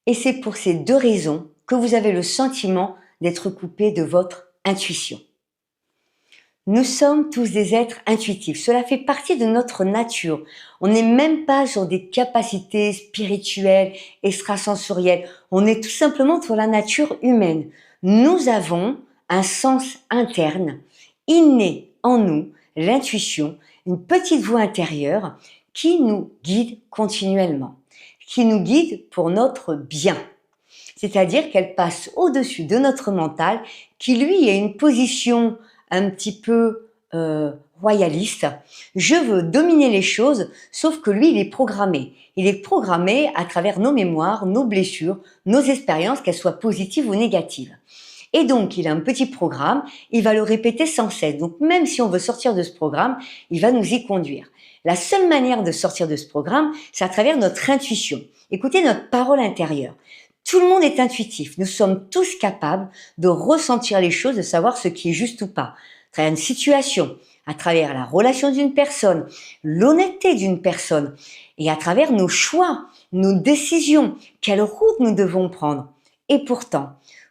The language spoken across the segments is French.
Et c'est pour ces deux raisons que vous avez le sentiment d'être coupé de votre intuition. Nous sommes tous des êtres intuitifs. Cela fait partie de notre nature. On n'est même pas sur des capacités spirituelles, extrasensorielles. On est tout simplement sur la nature humaine. Nous avons un sens interne, inné en nous, l'intuition, une petite voix intérieure qui nous guide continuellement, qui nous guide pour notre bien. C'est-à-dire qu'elle passe au-dessus de notre mental, qui lui a une position un petit peu royaliste. Je veux dominer les choses, sauf que lui, il est programmé. Il est programmé à travers nos mémoires, nos blessures, nos expériences, qu'elles soient positives ou négatives. Et donc, il a un petit programme, il va le répéter sans cesse. Donc, même si on veut sortir de ce programme, il va nous y conduire. La seule manière de sortir de ce programme, c'est à travers notre intuition. Écoutez notre parole intérieure. Tout le monde est intuitif. Nous sommes tous capables de ressentir les choses, de savoir ce qui est juste ou pas. À travers une situation, à travers la relation d'une personne, l'honnêteté d'une personne, et à travers nos choix, nos décisions, quelle route nous devons prendre. Et pourtant,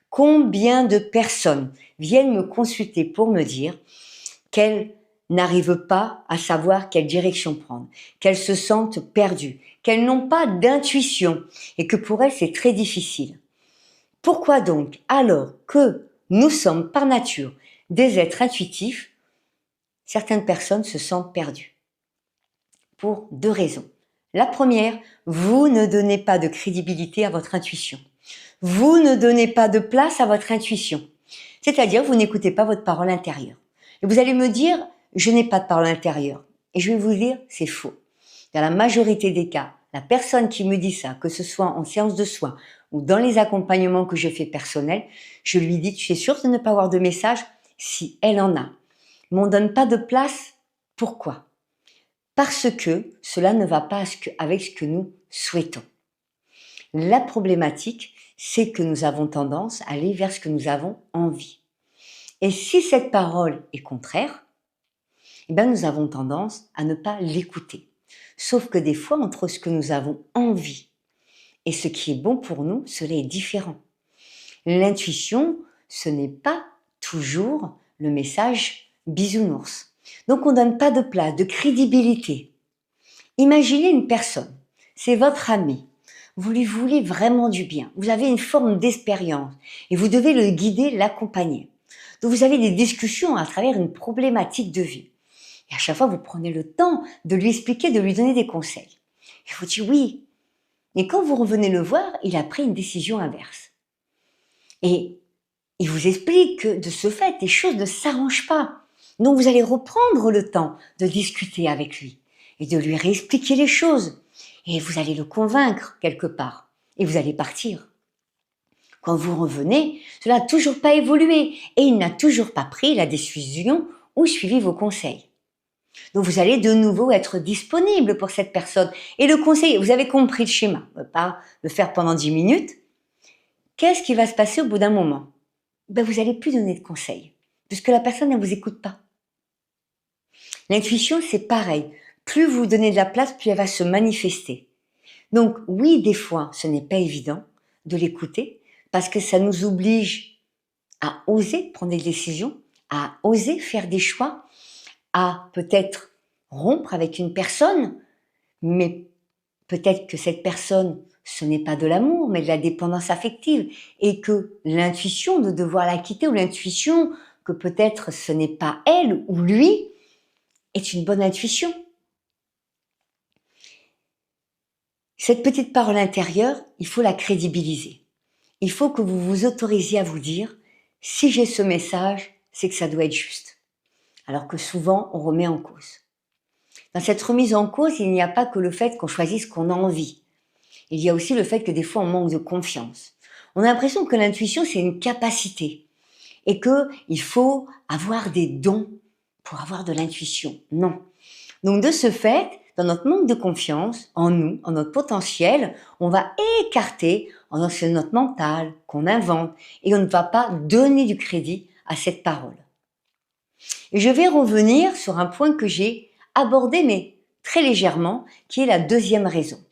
combien de personnes viennent me consulter pour me dire qu'elles n'arrivent pas à savoir quelle direction prendre, qu'elles se sentent perdues, qu'elles n'ont pas d'intuition et que pour elles c'est très difficile. Pourquoi donc, alors que nous sommes par nature des êtres intuitifs, certaines personnes se sentent perdues? Pour deux raisons. La première, vous ne donnez pas de crédibilité à votre intuition. Vous ne donnez pas de place à votre intuition. C'est-à-dire, vous n'écoutez pas votre parole intérieure. Et vous allez me dire, je n'ai pas de parole intérieure. Et je vais vous dire, c'est faux. Dans la majorité des cas, la personne qui me dit ça, que ce soit en séance de soins ou dans les accompagnements que je fais personnels, je lui dis, tu es sûre de ne pas avoir de message? Si elle en a. Mais on ne donne pas de place. Pourquoi? Parce que cela ne va pas avec ce que nous souhaitons. La problématique, c'est que nous avons tendance à aller vers ce que nous avons envie. Et si cette parole est contraire, eh bien nous avons tendance à ne pas l'écouter. Sauf que des fois, entre ce que nous avons envie et ce qui est bon pour nous, cela est différent. L'intuition, ce n'est pas toujours le message bisounours. Donc on ne donne pas de place, de crédibilité. Imaginez une personne, c'est votre ami. Vous lui voulez vraiment du bien. Vous avez une forme d'expérience et vous devez le guider, l'accompagner. Donc vous avez des discussions à travers une problématique de vie. Et à chaque fois, vous prenez le temps de lui expliquer, de lui donner des conseils. Il vous dit oui. Et quand vous revenez le voir, il a pris une décision inverse. Et il vous explique que de ce fait, les choses ne s'arrangent pas. Donc vous allez reprendre le temps de discuter avec lui et de lui réexpliquer les choses. Et vous allez le convaincre quelque part. Et vous allez partir. Quand vous revenez, cela n'a toujours pas évolué. Et il n'a toujours pas pris la décision ou suivi vos conseils. Donc vous allez de nouveau être disponible pour cette personne. Et le conseil, vous avez compris le schéma. On ne peut pas le faire pendant 10 minutes. Qu'est-ce qui va se passer au bout d'un moment? Vous n'allez plus donner de conseils. Puisque la personne ne vous écoute pas. L'intuition, c'est pareil. Plus vous donnez de la place, plus elle va se manifester. Donc oui, des fois, ce n'est pas évident de l'écouter parce que ça nous oblige à oser prendre des décisions, à oser faire des choix, à peut-être rompre avec une personne, mais peut-être que cette personne, ce n'est pas de l'amour, mais de la dépendance affective et que l'intuition de devoir la quitter ou l'intuition que peut-être ce n'est pas elle ou lui est une bonne intuition. Cette petite parole intérieure, il faut la crédibiliser. Il faut que vous vous autorisiez à vous dire, si j'ai ce message, c'est que ça doit être juste. Alors que souvent, on remet en cause. Dans cette remise en cause, il n'y a pas que le fait qu'on choisisse ce qu'on a envie. Il y a aussi le fait que des fois, on manque de confiance. On a l'impression que l'intuition, c'est une capacité et qu'il faut avoir des dons pour avoir de l'intuition. Non. Donc de ce fait, dans notre manque de confiance en nous, en notre potentiel, on va écarter c'est notre mental qu'on invente et on ne va pas donner du crédit à cette parole. Et je vais revenir sur un point que j'ai abordé, mais très légèrement, qui est la deuxième raison.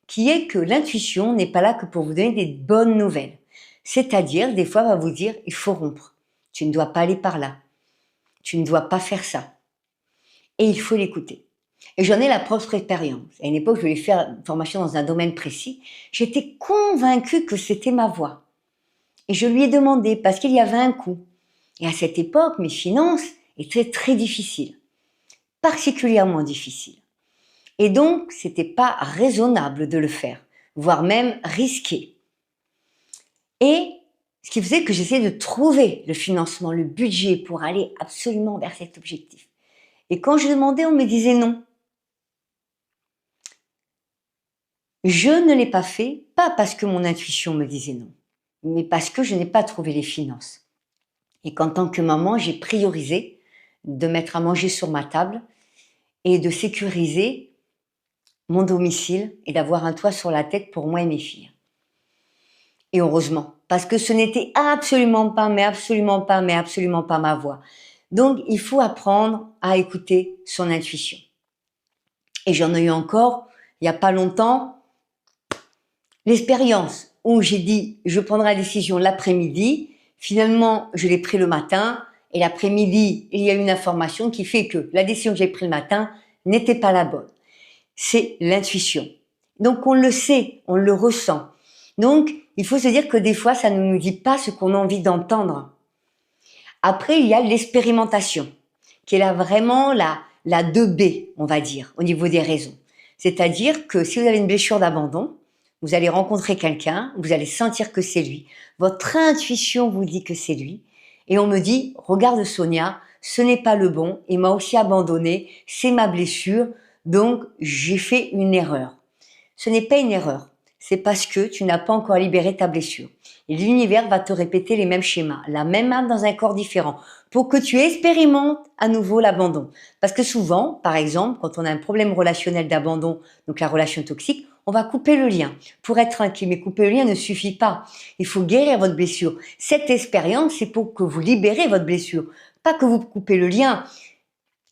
qui est que l'intuition n'est pas là que pour vous donner des bonnes nouvelles. C'est-à-dire, des fois, elle va vous dire, il faut rompre. Tu ne dois pas aller par là. Tu ne dois pas faire ça. Et il faut l'écouter. Et j'en ai la propre expérience. À une époque, je voulais faire une formation dans un domaine précis. J'étais convaincue que c'était ma voie. Et je lui ai demandé, parce qu'il y avait un coût. Et à cette époque, mes finances étaient très difficiles. Particulièrement difficiles. Et donc, c'était pas raisonnable de le faire, voire même risqué. Et ce qui faisait que j'essayais de trouver le financement, le budget pour aller absolument vers cet objectif. Et quand je demandais, on me disait non. Je ne l'ai pas fait, pas parce que mon intuition me disait non, mais parce que je n'ai pas trouvé les finances. Et qu'en tant que maman, j'ai priorisé de mettre à manger sur ma table et de sécuriser mon domicile et d'avoir un toit sur la tête pour moi et mes filles. Et heureusement, parce que ce n'était absolument pas ma voix. Donc, il faut apprendre à écouter son intuition. Et j'en ai eu encore, il n'y a pas longtemps, l'expérience où j'ai dit, je prendrai la décision l'après-midi. Finalement, je l'ai pris le matin. Et l'après-midi, il y a une information qui fait que la décision que j'ai prise le matin n'était pas la bonne. C'est l'intuition. Donc, on le sait, on le ressent. Donc, il faut se dire que des fois, ça ne nous dit pas ce qu'on a envie d'entendre. Après, il y a l'expérimentation, qui est là vraiment la 2B, on va dire, au niveau des raisons. C'est-à-dire que si vous avez une blessure d'abandon, vous allez rencontrer quelqu'un, vous allez sentir que c'est lui. Votre intuition vous dit que c'est lui. Et on me dit, regarde Sonia, ce n'est pas le bon, il m'a aussi abandonné, c'est ma blessure, donc j'ai fait une erreur. Ce n'est pas une erreur. C'est parce que tu n'as pas encore libéré ta blessure. Et l'univers va te répéter les mêmes schémas, la même âme dans un corps différent, pour que tu expérimentes à nouveau l'abandon. Parce que souvent, par exemple, quand on a un problème relationnel d'abandon, donc la relation toxique, on va couper le lien pour être tranquille. Mais couper le lien ne suffit pas. Il faut guérir votre blessure. Cette expérience, c'est pour que vous libérez votre blessure, pas que vous coupez le lien.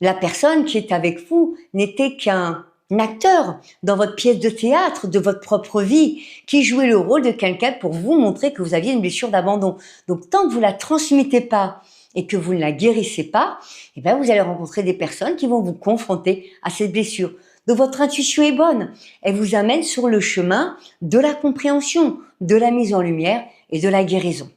La personne qui est avec vous n'était qu'un acteur dans votre pièce de théâtre, de votre propre vie, qui jouait le rôle de quelqu'un pour vous montrer que vous aviez une blessure d'abandon. Donc, tant que vous la transmettez pas et que vous ne la guérissez pas, eh ben, vous allez rencontrer des personnes qui vont vous confronter à cette blessure. Donc, votre intuition est bonne. Elle vous amène sur le chemin de la compréhension, de la mise en lumière et de la guérison.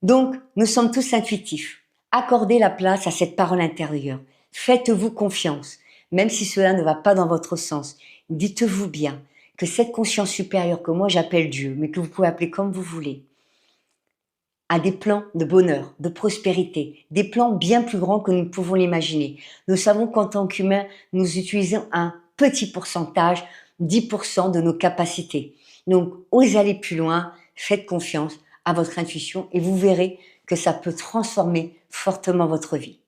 Donc, nous sommes tous intuitifs. Accordez la place à cette parole intérieure. Faites-vous confiance. Même si cela ne va pas dans votre sens, dites-vous bien que cette conscience supérieure que moi j'appelle Dieu, mais que vous pouvez appeler comme vous voulez, a des plans de bonheur, de prospérité, des plans bien plus grands que nous pouvons l'imaginer. Nous savons qu'en tant qu'humains, nous utilisons un petit pourcentage, 10% de nos capacités. Donc, osez aller plus loin, faites confiance à votre intuition et vous verrez que ça peut transformer fortement votre vie.